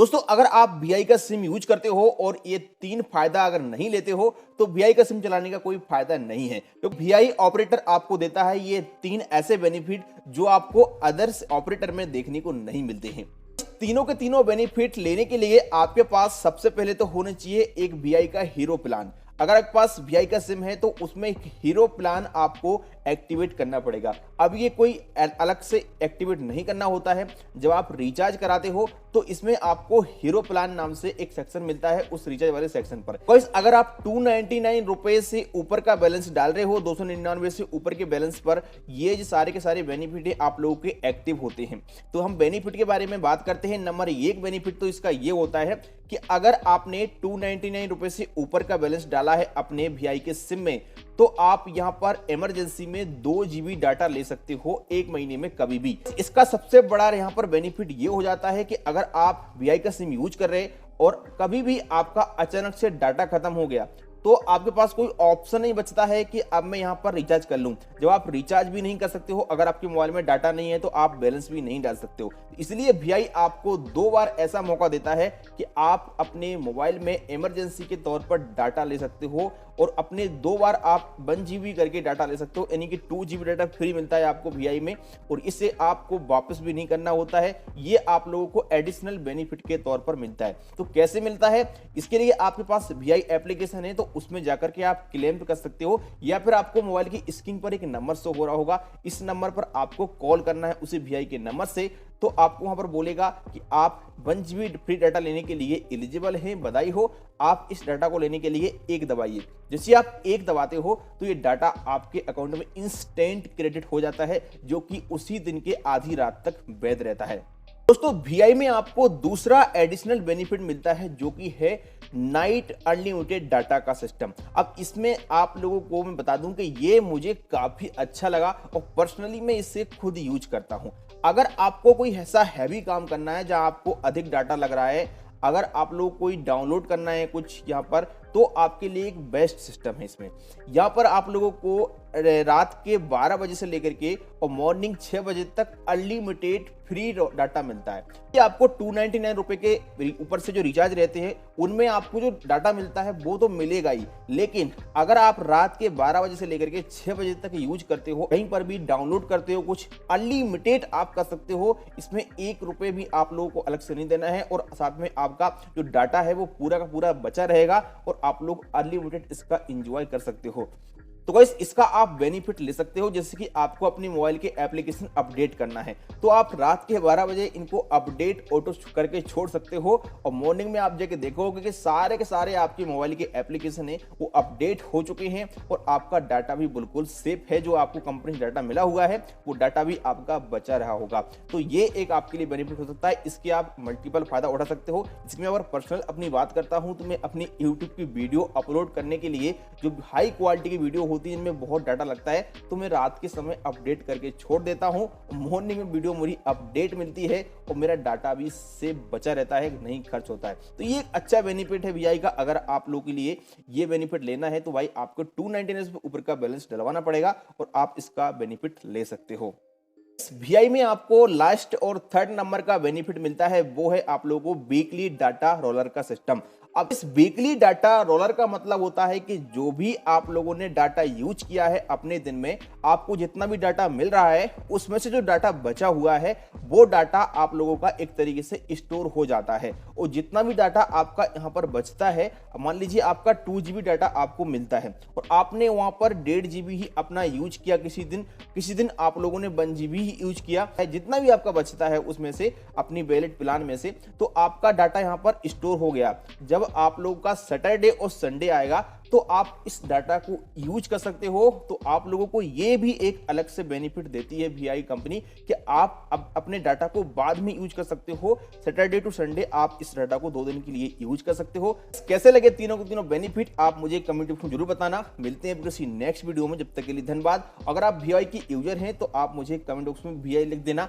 दोस्तों अगर आप वीआई का सिम यूज करते हो और ये 3 फायदा अगर नहीं लेते हो तो वीआई का सिम चलाने का कोई फायदा नहीं है। तो वीआई ऑपरेटर आपको देता है ये 3 ऐसे बेनिफिट जो आपको अदर्स ऑपरेटर में देखने को नहीं मिलते हैं। तीनों के तीनों बेनिफिट लेने के लिए आपके पास सबसे पहले तो होना चाहिए एक वीआई का हीरो प्लान। अगर आपके पास वीआई का सिम है तो उसमें एक हीरो प्लान आपको एक्टिवेट करना पड़ेगा। अब ये कोई अलग से एक्टिवेट नहीं करना होता है। जब आप रिचार्ज कराते हो तो इसमें आपको हीरो प्लान नाम से एक सेक्शन मिलता है उस रिचार्ज वाले सेक्शन पर। गाइस अगर आप 299 रुपए से ऊपर का बैलेंस डाल रहे हो, 299 से ऊपर के बैलेंस पर ये जो सारे के सारे बेनिफिट है आप लोगों के एक्टिव होते हैं। तो हम बेनिफिट के बारे में बात करते हैं। नंबर 1 बेनिफिट तो इसका ये होता है कि अगर आपने 299 रुपए से ऊपर का बैलेंस डाला है अपने वीआई के सिम में तो आप यहां पर इमरजेंसी में 2 जीबी डाटा ले सकते हो 1 महीने में कभी भी। इसका सबसे बड़ा यहां पर बेनिफिट ये हो जाता है कि अगर आप वीआई का सिम यूज कर रहे और कभी भी आपका अचानक से डाटा खत्म हो गया तो आपके पास कोई ऑप्शन नहीं बचता है कि अब मैं यहां पर रिचार्ज कर लूं। जब आप रिचार्ज भी नहीं कर सकते हो, अगर आपके मोबाइल में डाटा नहीं है तो आप बैलेंस भी नहीं डाल सकते हो। इसलिए वीआई आपको 2 बार ऐसा मौका देता है कि आप अपने मोबाइल में इमरजेंसी के तौर पर डाटा ले सकते हो और अपने 2 बार आप 1 जीबी करके डाटा ले सकते हो, यानी कि 2 जीबी डाटा फ्री मिलता है आपको वीआई में और इससे आपको वापस भी नहीं करना होता है। ये आप लोगों को एडिशनल बेनिफिट के तौर पर मिलता है। तो कैसे मिलता है? इसके लिए आपके पास वीआई एप्लीकेशन है तो उसमें जाकर के आप क्लेम कर सकते हो या फिर आपको मोबाइल की स्क्रीन पर एक नंबर शो हो रहा होगा। इस नंबर पर आपको कॉल करना है उसी वीआई के नंबर से। तो आपको वहां पर बोलेगा कि आप 1 जीबी फ्री डाटा लेने के लिए एलिजिबल हैं, बधाई हो, आप इस डाटा को लेने के लिए 1 दबाइए। जैसे आप 1 दबाते हो तो ये डाटा आपके अकाउंट में इंस्टेंट क्रेडिट हो जाता है जो कि उसी दिन के आधी रात तक वैध रहता है। दोस्तों वीआई में आपको दूसरा एडिशनल बेनिफिट मिलता है जो कि है नाइट अनलिमिटेड डाटा का सिस्टम। अब इसमें आप लोगों को मैं बता दूं कि ये मुझे काफी अच्छा लगा और पर्सनली मैं इसे खुद यूज करता हूं। अगर आपको कोई ऐसा हैवी काम करना है जहां आपको अधिक डाटा लग रहा है, अगर आप लोग कोई डाउनलोड करना है कुछ यहाँ पर, तो आपके लिए एक बेस्ट सिस्टम है। इसमें यहाँ पर आप लोगों को रात के 12 बजे से लेकर के और मॉर्निंग 6 बजे तक अनलिमिटेड फ्री डाटा मिलता है। ये आपको 299 रुपए के ऊपर से जो रिचार्ज रहते हैं उनमें आपको जो डाटा मिलता है वो तो मिलेगा ही, लेकिन अगर आप रात के 12 बजे से लेकर के 6 बजे तक यूज करते हो, कहीं पर भी डाउनलोड करते हो कुछ, अनलिमिटेड आप कर सकते हो। इसमें 1 रुपए भी आप लोगों को अलग से नहीं देना है और साथ में आपका जो डाटा है वो पूरा का पूरा बचा रहेगा और आप लोग अनलिमिटेड इसका एंजॉय कर सकते हो। तो गाइस इसका आप बेनिफिट ले सकते हो। जैसे कि आपको अपनी मोबाइल के एप्लीकेशन अपडेट करना है तो आप रात के 12 बजे इनको अपडेट ऑटो करके छोड़ सकते हो और मॉर्निंग में आप जाके देखोगे कि सारे के सारे आपके मोबाइल के एप्लीकेशन है वो अपडेट हो चुके हैं और आपका डाटा भी बिल्कुल सेफ है। जो आपको कंपनी से डाटा मिला हुआ है वो डाटा भी आपका बचा रहा होगा। तो ये एक आपके लिए बेनिफिट हो सकता है। इसके आप मल्टीपल फायदा उठा सकते हो। इसमें अगर पर्सनल अपनी बात करता हूं तो मैं अपनी यूट्यूब की वीडियो अपलोड करने के लिए जो हाई क्वालिटी की वीडियो होती है इनमें बहुत डाटा लगता है तो मैं रात के समय अपडेट करके छोड़ देता हूं। मॉर्निंग में वीडियो मेरी अपडेट मिलती है और मेरा डाटा भी सेफ बचा रहता है, नहीं खर्च होता है। तो ये एक अच्छा बेनिफिट है वीआई का। अगर आप लोगों के लिए ये बेनिफिट लेना है तो भाई आपको 299 से ऊपर का बैलेंस डलवाना पड़ेगा और आप इसका बेनिफिट ले सकते हो। वीआई में आपको लास्ट और 3rd नंबर का बेनिफिट मिलता है वो है आप लोगों को वीकली डाटा रोलर का सिस्टम। अब इस वीकली डाटा रोलर का मतलब होता है कि जो भी आप लोगों ने डाटा यूज किया है अपने दिन में, आपको जितना भी डाटा मिल रहा है उसमें से जो डाटा बचा हुआ है वो डाटा आप लोगों का एक तरीके से स्टोर हो जाता है और जितना भी डाटा आपका यहाँ पर बचता है, मान लीजिए आपका 2 जीबी डाटा आपको मिलता है और आपने वहां पर 1.5 जीबी ही अपना यूज किया, किसी दिन आप लोगों ने 1 जीबी ही यूज किया है, जितना भी आपका बचता है उसमें से अपनी वैलिड प्लान में से, तो आपका डाटा यहाँ पर स्टोर हो गया। जब आप लोगों का सैटरडे और संडे आएगा तो आप इस डाटा को यूज कर सकते हो। तो आप लोगों को ये भी एक अलग से बेनिफिट देती है वीआई कंपनी कि आप अब अपने डाटा को बाद में यूज कर सकते हो। सैटरडे टू संडे आप इस डाटा को 2 दिन के लिए यूज कर सकते हो। कैसे लगे तीनों के तीनों बेनिफिट आप मुझे कमेंट में जरूर बताना। मिलते हैं किसी नेक्स्ट वीडियो में, जब तक के लिए धन्यवाद। अगर आप वीआई की यूजर हैं तो आप मुझे कमेंट बॉक्स में वीआई लिख देना।